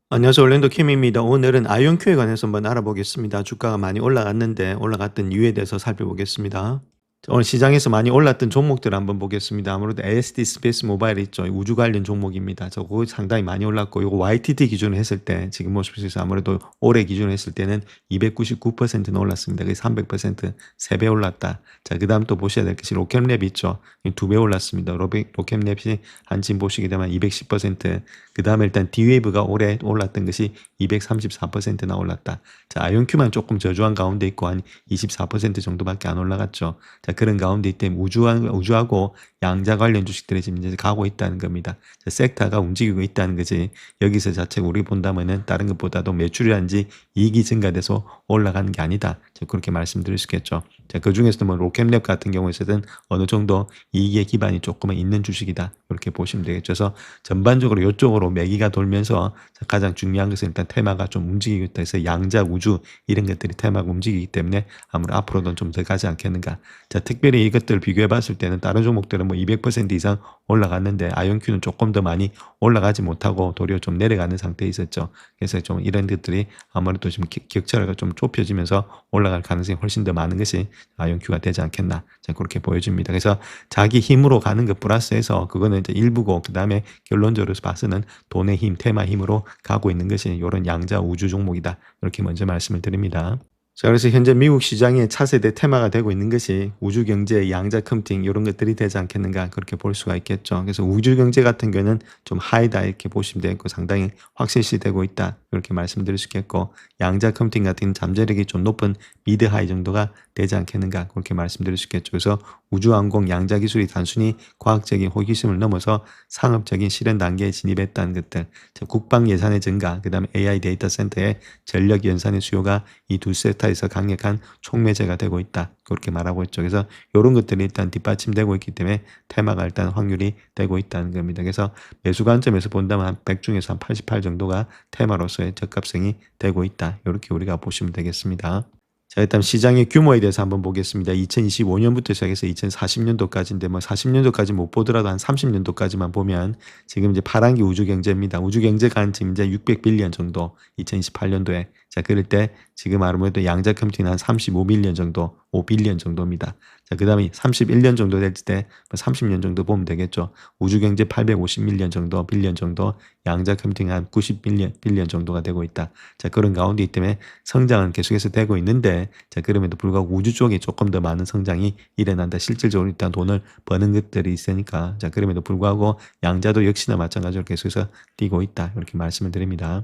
안녕하세요. 올랜도 캠입니다. 오늘은 아이온큐에 관해서 한번 알아보겠습니다. 주가가 많이 올라갔는데 올라갔던 이유에 대해서 살펴보겠습니다. 오늘 시장에서 많이 올랐던 종목들을 한번 보겠습니다. 아무래도 ASD 스페이스 모바일 있죠. 우주 관련 종목입니다. 저거 상당히 많이 올랐고, 이거 YTD 기준으로 했을 때 지금 모습에서 아무래도 올해 기준으로 했을 때는 299%는 올랐습니다. 그래서 300% 3배 올랐다. 자, 그 다음 또 보셔야 될 것이 로켓랩 있죠. 2배 올랐습니다. 로켓랩이 한 지금 보시게 되면 210%, 그 다음에 일단 D웨이브가 올해 올랐던 것이 234%나 올랐다. 자, 아이온큐만 조금 저조한 가운데 있고 한 24% 정도밖에 안 올라갔죠. 자, 그런 가운데 있기 때문에 우주하고 양자 관련 주식들이 지금 이제 가고 있다는 겁니다. 자, 섹터가 움직이고 있다는 거지. 여기서 자체가 우리 본다면은 다른 것보다도 매출이란지 이익이 증가돼서 올라가는 게 아니다. 자, 그렇게 말씀드릴 수 있겠죠. 자, 그 중에서도 뭐 로켓랩 같은 경우에서는 어느 정도 이익의 기반이 조금은 있는 주식이다. 이렇게 보시면 되겠죠. 그래서 전반적으로 이쪽으로 매기가 돌면서 가장 중요한 것은 일단 테마가 좀 움직이고 있다. 그래서 양자 우주 이런 것들이 테마가 움직이기 때문에 아무래도 앞으로는 좀 더 가지 않겠는가. 자, 특별히 이것들을 비교해 봤을 때는 다른 종목들은 뭐 200% 이상 올라갔는데 아이온큐는 조금 더 많이 올라가지 못하고 도리어 좀 내려가는 상태에 있었죠. 그래서 좀 이런 것들이 아무래도 좀 격차가 좀 좁혀지면서 올라갈 가능성이 훨씬 더 많은 것이 아이온큐가 되지 않겠나. 자, 그렇게 보여집니다. 그래서 자기 힘으로 가는 것 플러스해서 그거는 이제 일부고, 그 다음에 결론적으로 봐서는 돈의 힘, 테마 힘으로 가고 있는 것이 이런 양자 우주 종목이다. 이렇게 먼저 말씀을 드립니다. 자, 그래서 현재 미국 시장의 차세대 테마가 되고 있는 것이 우주경제, 양자 컴퓨팅 이런 것들이 되지 않겠는가, 그렇게 볼 수가 있겠죠. 그래서 우주경제 같은 경우는 좀 하이다 이렇게 보시면 되고 상당히 확실시 되고 있다 이렇게 말씀드릴 수 있겠고, 양자 컴퓨팅 같은 잠재력이 좀 높은 미드 하이 정도가 되지 않겠는가, 그렇게 말씀드릴 수 있겠죠. 그래서 우주항공 양자 기술이 단순히 과학적인 호기심을 넘어서 상업적인 실현 단계에 진입했다는 것들, 국방 예산의 증가, 그 다음에 AI 데이터 센터의 전력 연산의 수요가 이 두 섹터에서 강력한 촉매제가 되고 있다. 그렇게 말하고 있죠. 그래서 이런 것들이 일단 뒷받침되고 있기 때문에 테마가 일단 확률이 되고 있다는 겁니다. 그래서 매수 관점에서 본다면 한 100 중에서 한 88 정도가 테마로서의 적합성이 되고 있다. 이렇게 우리가 보시면 되겠습니다. 자, 일단 시장의 규모에 대해서 한번 보겠습니다. 2025년부터 시작해서 2040년도까지인데 뭐 40년도까지 못 보더라도 한 30년도까지만 보면 지금 이제 파란게 우주경제입니다. 우주경제가 한 지금 이제 600빌리언 정도 2028년도에. 자, 그럴 때 지금 아무래도 양자 컴퓨팅은 한 35밀리언 정도, 5빌리언 정도입니다. 자, 그 다음에 31년 정도 될 때 30년 정도 보면 되겠죠. 우주경제 850밀리언 정도, 빌리언 정도, 양자 컴퓨팅 한 90빌리언 정도가 되고 있다. 자, 그런 가운데 때문에 성장은 계속해서 되고 있는데, 자, 그럼에도 불구하고 우주 쪽에 조금 더 많은 성장이 일어난다. 실질적으로 일단 돈을 버는 것들이 있으니까. 자, 그럼에도 불구하고 양자도 역시나 마찬가지로 계속해서 뛰고 있다. 이렇게 말씀을 드립니다.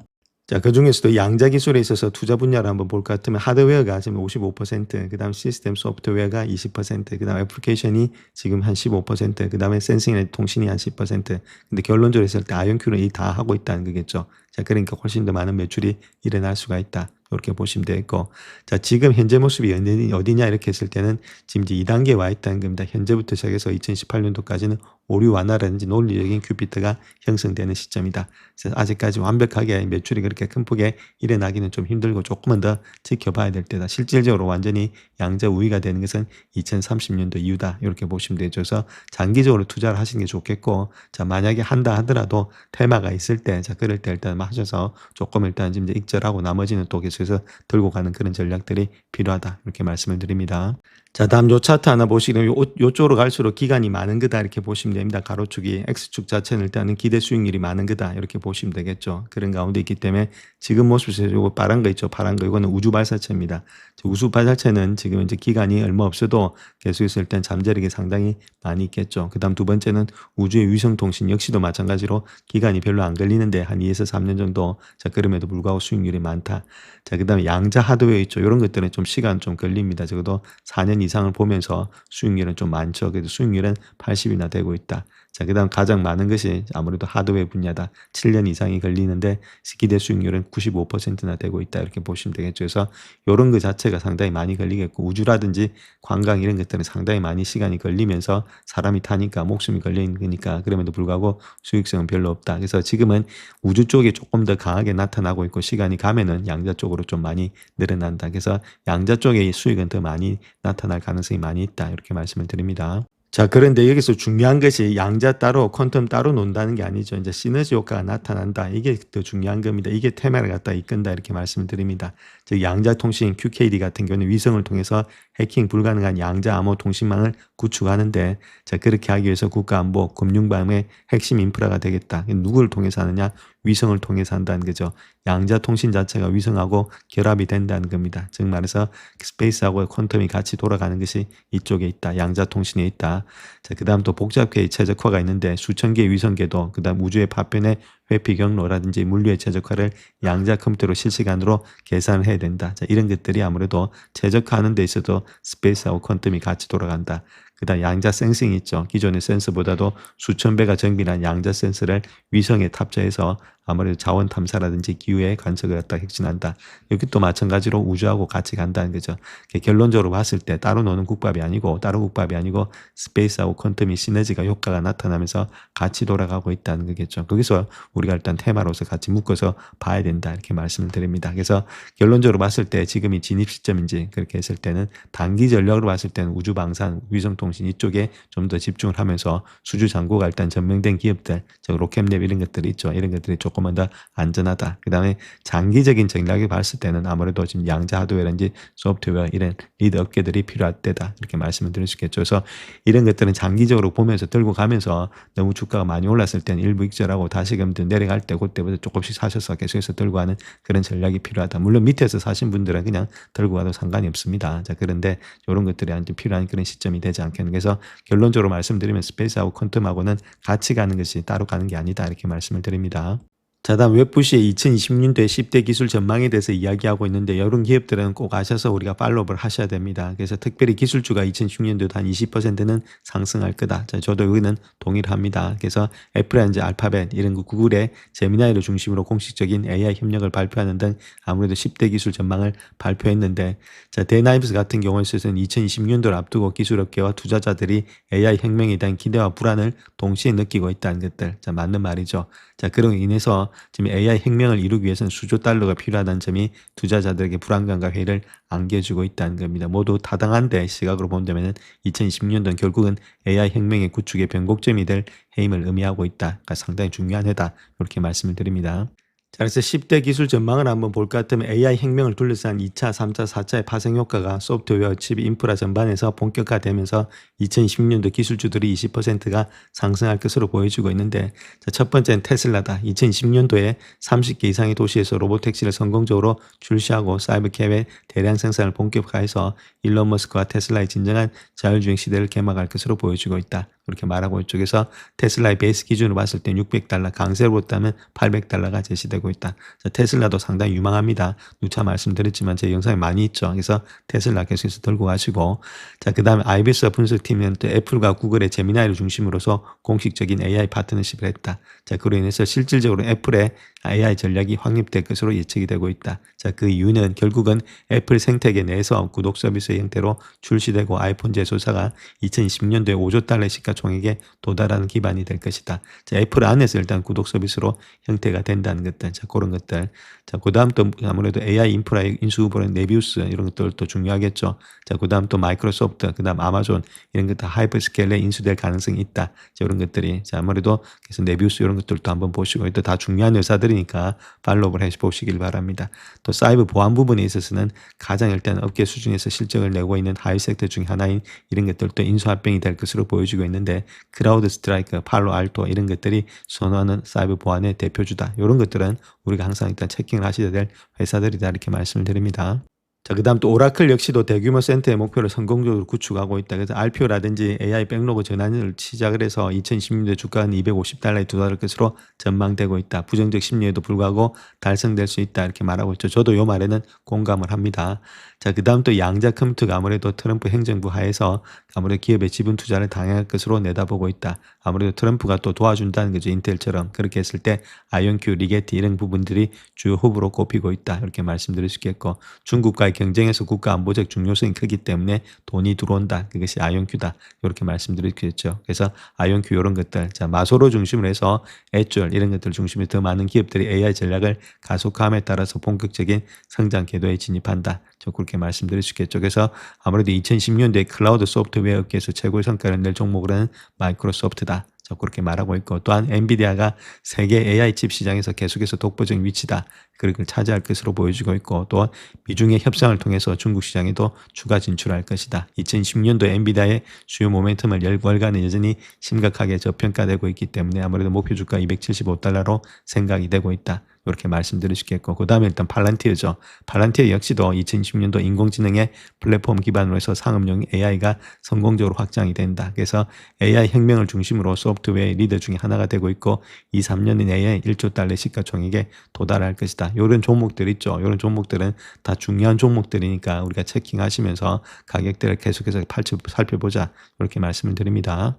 자, 그중에서도 양자 기술에 있어서 투자 분야를 한번 볼 것 같으면 하드웨어가 지금 55%, 그 다음 시스템 소프트웨어가 20%, 그 다음 애플리케이션이 지금 한 15%, 그 다음에 센싱 통신이 한 10%. 근데 결론적으로 했을 때 아이온큐는 이 다 하고 있다는 거겠죠. 자, 그러니까 훨씬 더 많은 매출이 일어날 수가 있다. 이렇게 보시면 되겠고, 자, 지금 현재 모습이 어디냐 이렇게 했을 때는 지금 이제 2단계에 와 있다는 겁니다. 현재부터 시작해서 2018년도까지는 오류 완화라든지 논리적인 큐피트가 형성되는 시점이다. 그래서 아직까지 완벽하게 매출이 그렇게 큰 폭에 일어나기는 좀 힘들고 조금만 더 지켜봐야 될 때다. 실질적으로 완전히 양자 우위가 되는 것은 2030년도 이후다. 이렇게 보시면 되죠. 그래서 장기적으로 투자를 하시는 게 좋겠고, 자, 만약에 한다 하더라도 테마가 있을 때, 자, 그럴 때 일단 하셔서 조금 일단 지금 이제 익절하고 나머지는 또 계속해서 들고 가는 그런 전략들이 필요하다. 이렇게 말씀을 드립니다. 자, 다음 요 차트 하나 보시면 요쪽으로 갈수록 기간이 많은 거다 이렇게 보시면 됩니다. 가로축이 X축 자체는 일단은 기대 수익률이 많은 거다 이렇게 보시면 되겠죠. 그런 가운데 있기 때문에 지금 모습에서 요거 파란 거 있죠. 파란 거 이거는 우주 발사체입니다. 우주 발사체는 지금 이제 기간이 얼마 없어도 계속해서 일단 잠재력이 상당히 많이 있겠죠. 그다음 두 번째는 우주의 위성 통신 역시도 마찬가지로 기간이 별로 안 걸리는데 한 2에서 3년 정도. 자, 그럼에도 불구하고 수익률이 많다. 자, 그다음에 양자 하드웨어 있죠. 이런 것들은 좀 시간 좀 걸립니다. 적어도 4년 이상을 보면서 수익률은 좀 많죠. 그래도 수익률은 80이나 되고 있다. 자, 그 다음 가장 많은 것이 아무래도 하드웨어 분야다. 7년 이상이 걸리는데 기대 수익률은 95%나 되고 있다. 이렇게 보시면 되겠죠. 그래서 이런 것 자체가 상당히 많이 걸리겠고, 우주라든지 관광 이런 것들은 상당히 많이 시간이 걸리면서 사람이 타니까 목숨이 걸려 있는 거니까 그럼에도 불구하고 수익성은 별로 없다. 그래서 지금은 우주 쪽이 조금 더 강하게 나타나고 있고, 시간이 가면은 양자 쪽으로 좀 많이 늘어난다. 그래서 양자 쪽의 수익은 더 많이 나타날 가능성이 많이 있다. 이렇게 말씀을 드립니다. 자, 그런데 여기서 중요한 것이 양자 따로 퀀텀 따로 논다는 게 아니죠. 이제 시너지 효과가 나타난다. 이게 더 중요한 겁니다. 이게 테마를 갖다 이끈다 이렇게 말씀을 드립니다. 즉 양자 통신 QKD 같은 경우는 위성을 통해서 해킹 불가능한 양자 암호 통신망을 구축하는데, 자, 그렇게 하기 위해서 국가안보 금융방의 핵심 인프라가 되겠다. 누구를 통해서 하느냐? 위성을 통해서 한다는 거죠. 양자 통신 자체가 위성하고 결합이 된다는 겁니다. 즉 말해서 스페이스하고 퀀텀이 같이 돌아가는 것이 이쪽에 있다. 양자 통신에 있다. 자, 그 다음 또 복잡계의 최적화가 있는데 수천 개의 위성궤도, 그 다음 우주의 파편의 회피 경로라든지 물류의 최적화를 양자 컴퓨터로 실시간으로 계산을 해야 된다. 자, 이런 것들이 아무래도 최적화하는 데 있어도 스페이스하고 퀀텀이 같이 돌아간다. 그 다음 양자 센싱이 있죠. 기존의 센서보다도 수천 배가 정밀한 양자 센서를 위성에 탑재해서 아무래도 자원 탐사라든지 기후의 관측을 갖다 혁신한다. 여기 또 마찬가지로 우주하고 같이 간다는 거죠. 결론적으로 봤을 때 따로 노는 국밥이 아니고 따로 국밥이 아니고 스페이스하고 퀀텀이 시너지가 효과가 나타나면서 같이 돌아가고 있다는 거겠죠. 거기서 우리가 일단 테마로서 같이 묶어서 봐야 된다 이렇게 말씀을 드립니다. 그래서 결론적으로 봤을 때 지금이 진입 시점인지 그렇게 했을 때는 단기 전략으로 봤을 때는 우주 방산, 위성통신 이쪽에 좀 더 집중을 하면서 수주 잔고가 일단 전명된 기업들, 즉 로켓랩 이런 것들이 있죠. 이런 것들이 조금만 더 안전하다. 그 다음에 장기적인 전략을 봤을 때는 아무래도 지금 양자 하드웨어라든지 소프트웨어 이런 리드 업계들이 필요할 때다 이렇게 말씀을 드릴 수 있겠죠. 그래서 이런 것들은 장기적으로 보면서 들고 가면서 너무 주가가 많이 올랐을 때는 일부 익절하고 다시금 더 내려갈 때 그때부터 조금씩 사셔서 계속해서 들고 가는 그런 전략이 필요하다. 물론 밑에서 사신 분들은 그냥 들고 가도 상관이 없습니다. 자, 그런데 이런 것들이 아주 필요한 그런 시점이 되지 않겠는. 그래서 결론적으로 말씀드리면 스페이스하고 퀀텀하고는 같이 가는 것이 따로 가는 게 아니다 이렇게 말씀을 드립니다. 자, 다음 웹부시의 2020년도에 10대 기술 전망에 대해서 이야기하고 있는데 이런 기업들은 꼭 아셔서 우리가 팔로우를 하셔야 됩니다. 그래서 특별히 기술주가 2020년도에도 한 20%는 상승할 거다. 자, 저도 여기는 동의를 합니다. 그래서 애플이나 알파벳 이런 거 구글의 제미나이를 중심으로 공식적인 AI 협력을 발표하는 등 아무래도 10대 기술 전망을 발표했는데, 자, 데나이브스 같은 경우에 있어서는 2020년도를 앞두고 기술업계와 투자자들이 AI 혁명에 대한 기대와 불안을 동시에 느끼고 있다는 것들. 자, 맞는 말이죠. 자, 그로 인해서 지금 AI 혁명을 이루기 위해서는 수조 달러가 필요하다는 점이 투자자들에게 불안감과 회의를 안겨주고 있다는 겁니다. 모두 타당한데 시각으로 본다면 2020년도는 결국은 AI 혁명의 구축의 변곡점이 될 해임을 의미하고 있다. 그러니까 상당히 중요한 해다. 이렇게 말씀을 드립니다. 자, 그래서 10대 기술 전망을 한번 볼 것 같으면 AI 혁명을 둘러싼 2차, 3차, 4차의 파생 효과가 소프트웨어, 칩, 인프라 전반에서 본격화되면서 2020년도 기술주들이 20%가 상승할 것으로 보여지고 있는데, 자, 첫 번째는 테슬라다. 2020년도에 30개 이상의 도시에서 로보택시를 성공적으로 출시하고 사이버캡의 대량 생산을 본격화해서 일론 머스크와 테슬라의 진정한 자율주행 시대를 개막할 것으로 보여지고 있다. 그렇게 말하고 이쪽에서 테슬라의 베이스 기준으로 봤을 때 $600, 강세로 봤다면 $800가 제시되고 있다. 자, 테슬라도 상당히 유망합니다. 누차 말씀드렸지만 제 영상에 많이 있죠. 그래서 테슬라 계속해서 들고 가시고, 자, 그 다음에 아이비스 분석팀은 또 애플과 구글의 제미나이를 중심으로서 공식적인 AI 파트너십을 했다. 자, 그로 인해서 실질적으로 애플의 AI 전략이 확립될 것으로 예측이 되고 있다. 자, 그 이유는 결국은 애플 생태계 내에서 구독 서비스의 형태로 출시되고 아이폰 제조사가 2020년도에 $5조 시가총액에 도달하는 기반이 될 것이다. 자, 애플 안에서 일단 구독 서비스로 형태가 된다는 것들. 자, 그런 것들. 자, 그 다음 또 아무래도 AI 인프라의 인수 후보는 네비우스 이런 것들도 중요하겠죠. 자, 그 다음 또 마이크로소프트, 그 다음 아마존 이런 것 다 하이퍼스케일에 인수될 가능성이 있다. 자, 이런 것들이. 자, 아무래도 그래서 네비우스 이런 것들도 한번 보시고 또 다 중요한 회사들이니까 팔로우를 해보시길 바랍니다. 또 사이버 보안 부분에 있어서는 가장 일단 업계 수준에서 실적을 내고 있는 하이 섹터 중 하나인 이런 것들도 인수합병이 될 것으로 보여지고 있는데, 크라우드 스트라이크, 팔로 알토 이런 것들이 선호하는 사이버 보안의 대표주다. 이런 것들은 우리가 항상 일단 체킹을 하셔야 될 회사들이다 이렇게 말씀을 드립니다. 자, 그 다음 또 오라클 역시도 대규모 센터의 목표를 성공적으로 구축하고 있다. 그래서 RPO라든지 AI 백로그 전환을 시작을 해서 2020년도에 주가는 $250에 도달할 것으로 전망되고 있다. 부정적 심리에도 불구하고 달성될 수 있다. 이렇게 말하고 있죠. 저도 이 말에는 공감을 합니다. 자, 그 다음 또 양자 컴퓨터가 아무래도 트럼프 행정부 하에서 아무래도 기업의 지분 투자를 당할 것으로 내다보고 있다. 아무래도 트럼프가 또 도와준다는 거죠. 인텔처럼. 그렇게 했을 때 아이온큐, 리게티 이런 부분들이 주요 후보로 꼽히고 있다. 이렇게 말씀드릴 수 있겠고, 중국과의 미국과의 경쟁에서 국가 안보적 중요성이 크기 때문에 돈이 들어온다. 그것이 아이온큐다. 이렇게 말씀드렸겠죠. 그래서 아이온큐 이런 것들, 자 마소로 중심으로 해서 애줄 이런 것들 중심으로 더 많은 기업들이 AI 전략을 가속화함에 따라서 본격적인 성장 궤도에 진입한다. 저 그렇게 말씀드릴 수 있겠죠. 그래서 아무래도 2010년도에 클라우드 소프트웨어 업계에서 최고의 성과를 낼 종목으로는 마이크로소프트다. 저 그렇게 말하고 있고, 또한 엔비디아가 세계 AI 칩 시장에서 계속해서 독보적인 위치다. 그걸 차지할 것으로 보여지고 있고, 또 미중의 협상을 통해서 중국 시장에도 추가 진출할 것이다. 2010년도 엔비디아의 수요 모멘텀을 월간은 여전히 심각하게 저평가되고 있기 때문에 아무래도 목표 주가 275달러로 생각이 되고 있다. 이렇게 말씀드릴 수 있겠고, 그 다음에 일단 팔란티어죠. 팔란티어 역시도 2020년도 인공지능의 플랫폼 기반으로 해서 상업용 AI가 성공적으로 확장이 된다. 그래서 AI 혁명을 중심으로 소프트웨어의 리더 중에 하나가 되고 있고 2, 3년 내에 1조 달러 시가총액에 도달할 것이다. 이런 종목들 있죠. 이런 종목들은 다 중요한 종목들이니까 우리가 체킹하시면서 가격대를 계속해서 살펴보자. 이렇게 말씀을 드립니다.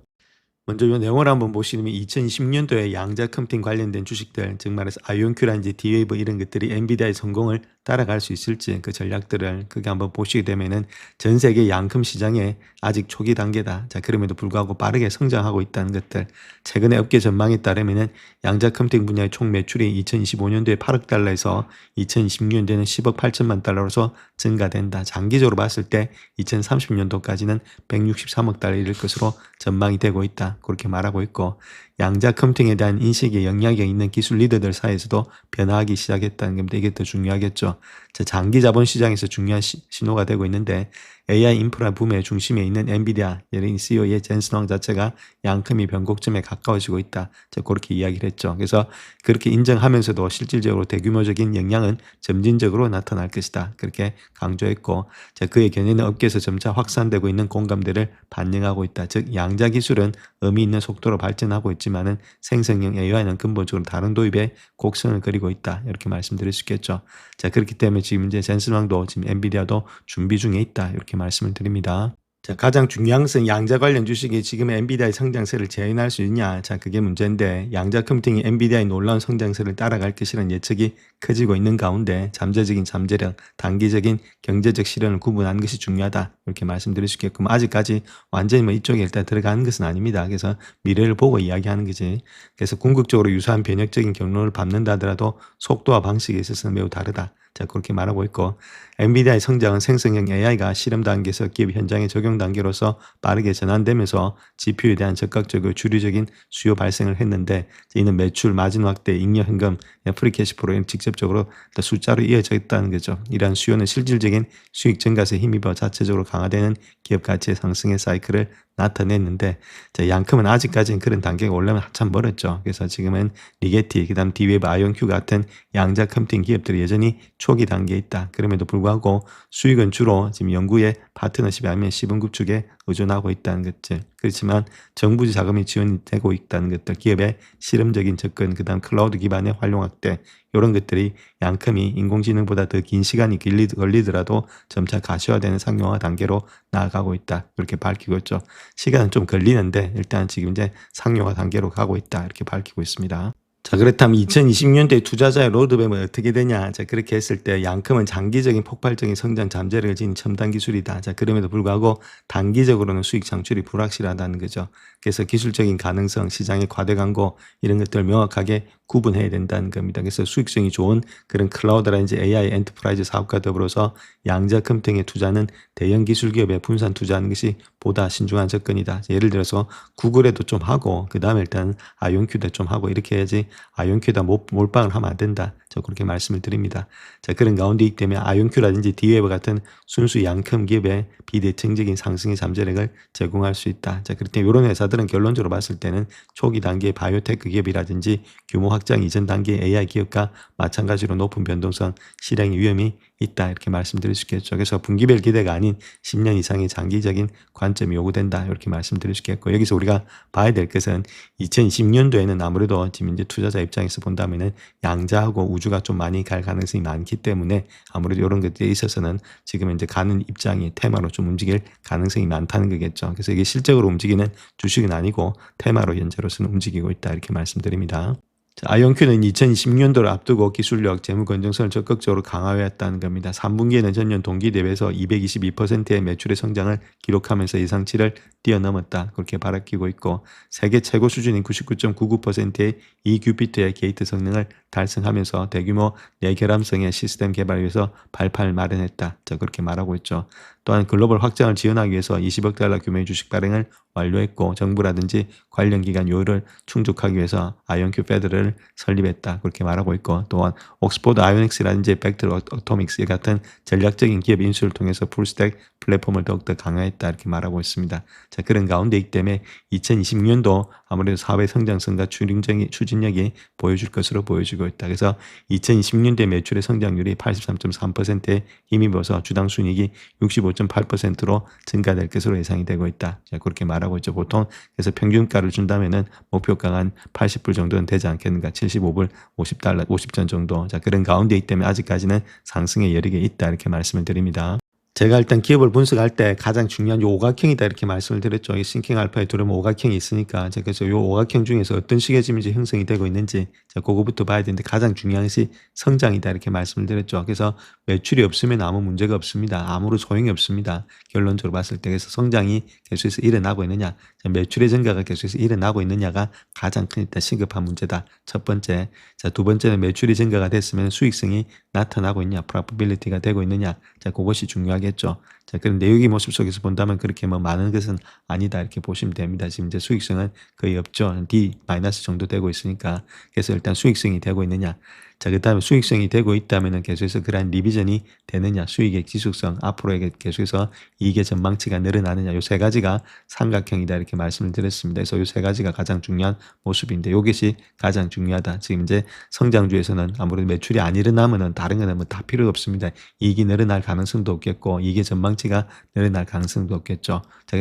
먼저 이 내용을 한번 보시면 2010년도에 양자 컴퓨팅 관련된 주식들, 즉 말해서 아이온큐라든지 디웨이브 이런 것들이 엔비디아의 성공을 따라갈 수 있을지 그 전략들을 그게 한번 보시게 되면은 전 세계 양금 시장에 아직 초기 단계다. 자, 그럼에도 불구하고 빠르게 성장하고 있다는 것들. 최근에 업계 전망에 따르면은 양자 컴퓨팅 분야의 총 매출이 2025년도에 8억 달러에서 2026년도에는 10억 8천만 달러로서 증가된다. 장기적으로 봤을 때 2030년도까지는 163억 달러에 이를 것으로 전망이 되고 있다. 그렇게 말하고 있고, 양자 컴퓨팅에 대한 인식에 영향이 있는 기술 리더들 사이에서도 변화하기 시작했다는 겁니다. 이게 더 중요하겠죠. 장기 자본 시장에서 중요한 신호가 되고 있는데, AI 인프라 붐의 중심에 있는 엔비디아, 예를 CEO의 젠슨 황 자체가 양금이 변곡점에 가까워지고 있다. 그렇게 이야기를 했죠. 그래서 그렇게 인정하면서도 실질적으로 대규모적인 영향은 점진적으로 나타날 것이다. 그렇게 강조했고, 그의 견해는 업계에서 점차 확산되고 있는 공감대를 반영하고 있다. 즉 양자 기술은 의미 있는 속도로 발전하고 있지만은 생성형 AI는 근본적으로 다른 도입에 곡선을 그리고 있다. 이렇게 말씀드릴 수 있겠죠. 그렇기 때문에 지금 이제 젠슨 황도 지금 엔비디아도 준비 중에 있다. 이렇게 말씀을 드립니다. 가장 중요한 것은 양자 관련 주식이 지금 엔비디아의 성장세를 재현할 수 있냐. 그게 문제인데, 양자 컴퓨팅이 엔비디아의 놀라운 성장세를 따라갈 것이라는 예측이 커지고 있는 가운데 잠재적인 잠재력, 단기적인 경제적 실현을 구분하는 것이 중요하다. 이렇게 말씀드릴 수 있겠고, 아직까지 완전히 이쪽에 일단 들어가는 것은 아닙니다. 그래서 미래를 보고 이야기하는 거지. 그래서 궁극적으로 유사한 변혁적인 경로를 밟는다 하더라도 속도와 방식에 있어서는 매우 다르다. 그렇게 말하고 있고, 엔비디아의 성장은 생성형 AI가 실험 단계에서 기업 현장의 적용 단계로서 빠르게 전환되면서 GPU에 대한 적극적이고 주류적인 수요 발생을 했는데, 이는 매출, 마진 확대, 잉여 현금, 프리캐시플로에 직접적으로 숫자로 이어져 있다는 거죠. 이러한 수요는 실질적인 수익 증가세에 힘입어 자체적으로 강화되는 기업 가치의 상승의 사이클을 나타냈는데, 양큼은 아직까지는 그런 단계가 오려면 한참 멀었죠. 그래서 지금은 리게티, 그다음 디웨이브, 아이온큐 같은 양자 컴퓨팅 기업들이 여전히 초기 단계에 있다. 그럼에도 불구하고 수익은 주로 지금 연구의 파트너십이 아니면 시분급 쪽에 의존하고 있다는 것들. 그렇지만 정부 자금이 지원되고 있다는 것들, 기업의 실험적인 접근, 그다음 클라우드 기반의 활용 확대, 이런 것들이 양큼이 인공지능보다 더 긴 시간이 걸리더라도 점차 가시화되는 상용화 단계로 나아가고 있다. 이렇게 밝히고 있죠. 시간은 좀 걸리는데 일단 지금 이제 상용화 단계로 가고 있다. 이렇게 밝히고 있습니다. 그렇다면 2020년대 투자자의 로드맵은 어떻게 되냐. 그렇게 했을 때 양큼은 장기적인 폭발적인 성장 잠재력을 지닌 첨단 기술이다. 그럼에도 불구하고 단기적으로는 수익 창출이 불확실하다는 거죠. 그래서 기술적인 가능성, 시장의 과대 광고 이런 것들을 명확하게 구분해야 된다는 겁니다. 그래서 수익성이 좋은 그런 클라우드라든지 AI 엔터프라이즈 사업과 더불어서 양자 컴퓨팅에 투자는 대형 기술 기업에 분산 투자하는 것이 보다 신중한 접근이다. 예를 들어서 구글에도 좀 하고, 그 다음에 일단 아이온큐도 좀 하고, 이렇게 해야지 아이온큐에다 몰빵을 하면 안 된다. 그렇게 말씀을 드립니다. 그런 가운데 있기 때문에 아이온큐라든지 디웨이브 같은 순수 양큼 기업에 비대칭적인 상승의 잠재력을 제공할 수 있다. 그렇기 때문에 이런 회사들은 결론적으로 봤을 때는 초기 단계의 바이오테크 기업이라든지 규모 확장 이전 단계의 AI 기업과 마찬가지로 높은 변동성, 실행 위험이 있다. 이렇게 말씀드릴 수 있겠죠. 그래서 분기별 기대가 아닌 10년 이상의 장기적인 관점이 요구된다. 이렇게 말씀드릴 수 있겠고, 여기서 우리가 봐야 될 것은 2020년도에는 아무래도 지금 이제 투자자 입장에서 본다면은 양자하고 우주가 좀 많이 갈 가능성이 많기 때문에 아무래도 이런 것들에 있어서는 지금 이제 가는 입장이 테마로 좀 움직일 가능성이 많다는 거겠죠. 그래서 이게 실적으로 움직이는 주식은 아니고 테마로 현재로서는 움직이고 있다. 이렇게 말씀드립니다. 자, 아이온큐는 2026년도를 앞두고 기술력, 재무 건전성을 적극적으로 강화해왔다는 겁니다. 3분기에는 전년 동기 대비해서 222%의 매출의 성장을 기록하면서 예상치를 뛰어넘었다. 그렇게 바라기고 있고 세계 최고 수준인 99.99%의 2큐비트의 게이트 성능을 달성하면서 대규모 내결함성의 시스템 개발을 위해서 발판을 마련했다. 자, 그렇게 말하고 있죠. 또한 글로벌 확장을 지원하기 위해서 20억 달러 규모의 주식 발행을 완료했고 정부라든지 관련 기관 요율을 충족하기 위해서 아이온큐 패드를 설립했다. 그렇게 말하고 있고 또한 옥스포드 아이오닉스라든지 벡터 어토믹스 같은 전략적인 기업 인수를 통해서 풀스택 플랫폼을 더욱더 강화했다. 이렇게 말하고 있습니다. 자, 그런 가운데 있기 때문에 2026년도 아무래도 사회 성장성과 추진력이 보여줄 것으로 보여지고 있다. 그래서 2026년도에 매출의 성장률이 83.3%에 힘입어서 주당 순이익이 65.8%로 증가될 것으로 예상이 되고 있다. 자, 그렇게 말하고 있죠. 보통 그래서 평균가를 준다면은 목표가가 한 80불 정도는 되지 않겠는가. 75불 50달러 50전 정도. 자, 그런 가운데 있기 때문에 아직까지는 상승의 여력이 있다. 이렇게 말씀을 드립니다. 제가 일단 기업을 분석할 때 가장 중요한 요 오각형이다 이렇게 말씀을 드렸죠. 이 싱킹 알파에 들어오면 오각형이 있으니까 제가 그래서 요 오각형 중에서 어떤 식의 지면이 형성이 되고 있는지 자 그거부터 봐야 되는데 가장 중요한 것이 성장이다 이렇게 말씀을 드렸죠. 그래서 매출이 없으면 아무 문제가 없습니다. 아무런 소용이 없습니다. 결론적으로 봤을 때 그래서 성장이 계속해서 일어나고 있느냐, 자, 매출의 증가가 계속해서 일어나고 있느냐가 가장 큰 일단 시급한 문제다. 첫 번째, 자 두 번째는 매출이 증가가 됐으면 수익성이 나타나고 있냐, 프로피빌리티가 되고 있느냐, 자 그것이 중요하겠죠. 자 그런 내용의 모습 속에서 본다면 그렇게 뭐 많은 것은 아니다 이렇게 보시면 됩니다. 지금 이제 수익성은 거의 없죠. D 마이너스 정도 되고 있으니까 그래서 일단 수익성이 되고 있느냐. 자, 그 다음에 수익성이 되고 있다면 계속해서 그러한 리비전이 되느냐, 수익의 지속성, 앞으로 계속해서 이익의 전망치가 늘어나느냐, 요 세 가지가 삼각형이다 이렇게 말씀을 드렸습니다. 그래서 요 세 가지가 가장 중요한 모습인데 이것이 가장 중요하다. 지금 이제 성장주에서는 아무래도 매출이 안 일어나면은 다른 거는 뭐 다 필요 없습니다. 이익이 늘어날 가능성도 없겠고 이익의 전망치가 늘어날 가능성도 없겠죠. 자,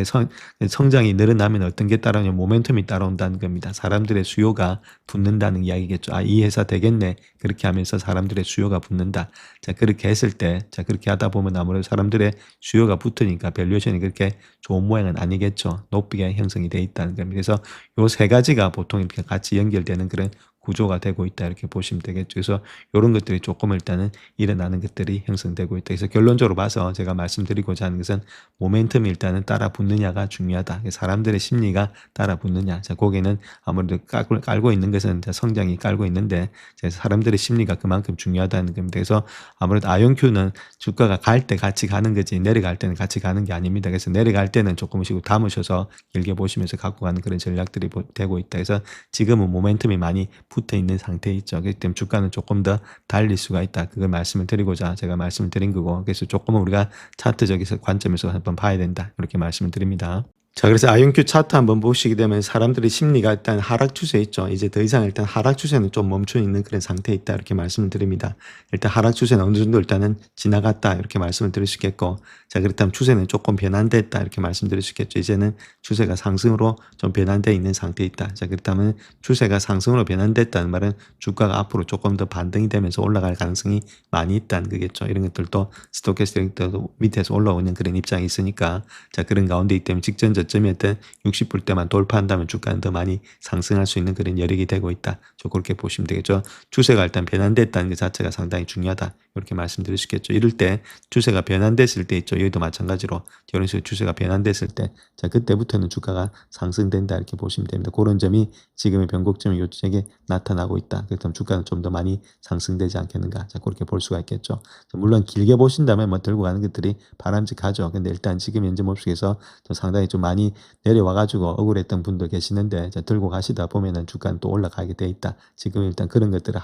성장이 늘어나면 어떤 게 따라오냐, 모멘텀이 따라온다는 겁니다. 사람들의 수요가 붙는다는 이야기겠죠. 아, 이 회사 되겠네. 그렇게 하면서 사람들의 수요가 붙는다. 자, 그렇게 했을 때, 자, 그렇게 하다 보면 아무래도 사람들의 수요가 붙으니까 밸류에이션이 그렇게 좋은 모양은 아니겠죠. 높게 형성이 돼 있다는 겁니다. 그래서 요 세 가지가 보통 이렇게 같이 연결되는 그런 구조가 되고 있다 이렇게 보시면 되겠죠. 그래서 이런 것들이 조금 일단은 일어나는 것들이 형성되고 있다. 그래서 결론적으로 봐서 제가 말씀드리고자 하는 것은 모멘텀이 일단은 따라 붙느냐가 중요하다. 사람들의 심리가 따라 붙느냐. 자, 거기는 아무래도 깔고 있는 것은 성장이 깔고 있는데 사람들의 심리가 그만큼 중요하다는 겁니다. 그래서 아무래도 아이온큐는 주가가 갈 때 같이 가는 거지 내려갈 때는 같이 가는 게 아닙니다. 그래서 내려갈 때는 조금씩 담으셔서 길게 보시면서 갖고 가는 그런 전략들이 되고 있다. 그래서 지금은 모멘텀이 많이 붙어 있는 상태에 있죠. 그렇기 때문에 주가는 조금 더 달릴 수가 있다. 그걸 말씀을 드리고자 제가 말씀을 드린 거고, 그래서 조금은 우리가 차트적인 관점에서 한번 봐야 된다. 이렇게 말씀을 드립니다. 자, 그래서 아이온큐 차트 한번 보시게 되면 사람들의 심리가 일단 하락 추세에 있죠. 이제 더 이상 일단 하락 추세는 좀 멈춰 있는 그런 상태에 있다. 이렇게 말씀을 드립니다. 일단 하락 추세는 어느 정도 일단은 지나갔다. 이렇게 말씀을 드릴 수 있겠고, 자, 그렇다면 추세는 조금 변환됐다. 이렇게 말씀드릴 수 있겠죠. 이제는 추세가 상승으로 좀 변환되어 있는 상태에 있다. 자, 그렇다면 추세가 상승으로 변환됐다는 말은 주가가 앞으로 조금 더 반등이 되면서 올라갈 가능성이 많이 있다는 거겠죠. 이런 것들도 스토캐스틱도 밑에서 올라오는 그런 입장이 있으니까, 자, 그런 가운데 있기 때문에 직전 저점이었던 60불 때만 돌파한다면 주가는 더 많이 상승할 수 있는 그런 여력이 되고 있다. 그렇게 보시면 되겠죠. 추세가 일단 변환됐다는 것 자체가 상당히 중요하다. 이렇게 말씀드릴 수 있겠죠. 이럴 때 추세가 변환됐을 때 있죠. 여기도 마찬가지로 이런 식으로 추세가 변환됐을 때, 자, 그때부터는 주가가 상승된다. 이렇게 보시면 됩니다. 그런 점이 지금의 변곡점이 요쪽에 나타나고 있다. 그렇다면 주가는 좀 더 많이 상승되지 않겠는가. 자, 그렇게 볼 수가 있겠죠. 물론 길게 보신다면 뭐 들고 가는 것들이 바람직하죠. 근데 일단 지금 현재 모습에서 상당히 좀 많이 내려와가지고 억울했던 분도 계시는데, 자, 들고 가시다 보면은 주가는 또 올라가게 돼 있다. 지금 일단 그런 것들은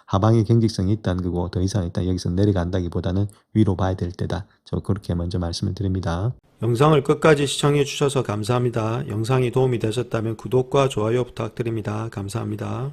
하방의 경직성이 있다는 거고, 더 이상 일단 여기서 내려간다기보다는 위로 봐야 될 때다. 그렇게 먼저 말씀을 드립니다. 영상을 끝까지 시청해 주셔서 감사합니다. 영상이 도움이 되셨다면 구독과 좋아요 부탁드립니다. 감사합니다.